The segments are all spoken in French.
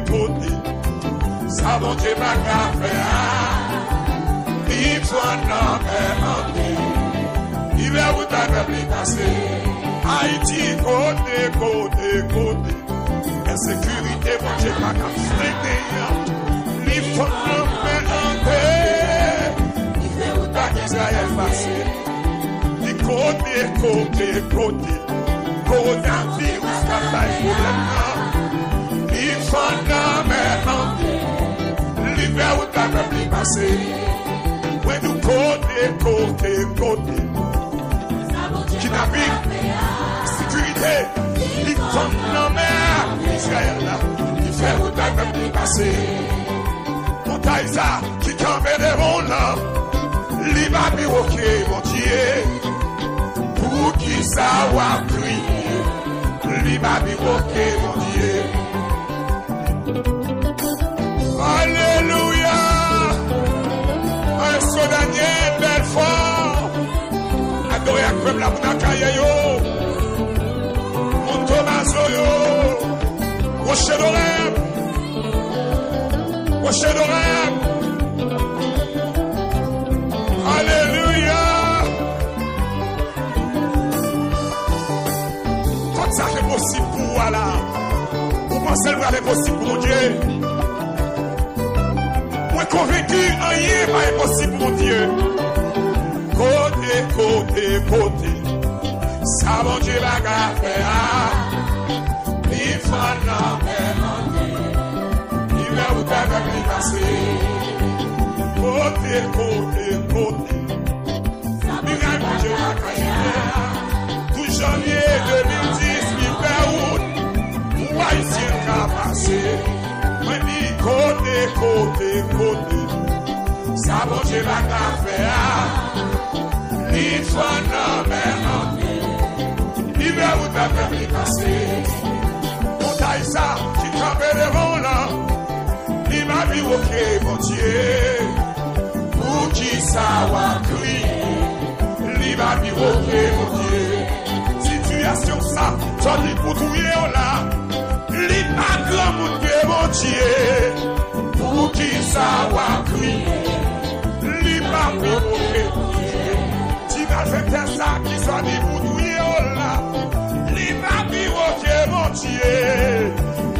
côté. Ça bon Dieu va faire. Vive son nom il va vous donner passer. Haïti côté. Insécurité bon Dieu va freiner. Vive son nom Israël passé. Côté. Coronavirus, il faut l'hiver où t'as pas pu passer. When nous côté. Kidnapping, sécurité, il faut Israël là. L'hiver où t'as pas pu passer. Montaïsa, qui campait devant là. L'hiver piroqué, mon Dieu. Pour qui ça va crier, l'hiver piroqué, mon Dieu. Alléluia. Un Daniel Belfort. Adoré à comme la Mounakaye yo. Mon Tomaso yo. Rocher d'Orem. Alléluia. Comme ça c'est possible pour vous là. Vous pensez que c'est possible pour mon Dieu. Moi convaincu, rien n'est impossible pour mon Dieu. Côté. Ça mon Dieu va faire. Il faut l'emmener. Il va vous donner passer. Côté. Tout janvier 2010, l'hiver août, où haïtien a passé. Moi dis côté. Ça bon Dieu va faire. Il faut l'emmener. L'hiver août a fait passer. Montaïsa qui campait devant là. Il m'a dit ok mon Dieu. Pour qui ça va crier. Il va dire ok mon Dieu. Situation ça, j'en dis pour tout là. Il va grand mon Dieu. Pour qui ça va crier. Il va dire ok mon Dieu. Tu vas faire ça qui soit dit pour tout là. Il va dire ok mon Dieu.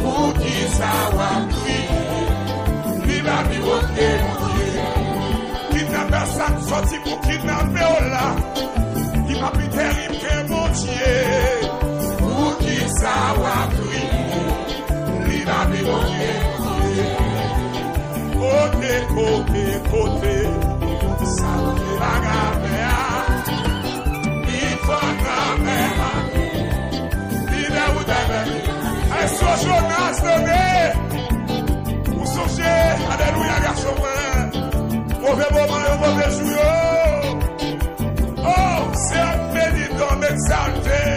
Pour qui ça va crier. Il va dire ok mon Dieu. Kidnapper ça sorti pour kidnapper là. Il m'a plus terrible que mon Dieu. Pour qui ça va crier. Il va dire ok mon Dieu. Côté. Ça va gagner. Il faut gagner. Il va vous donner. Un Jonas donné. Vous songez. Alléluia garçon. Mauvais moment, mauvais jour. Oh, c'est un pénitent d'exalter.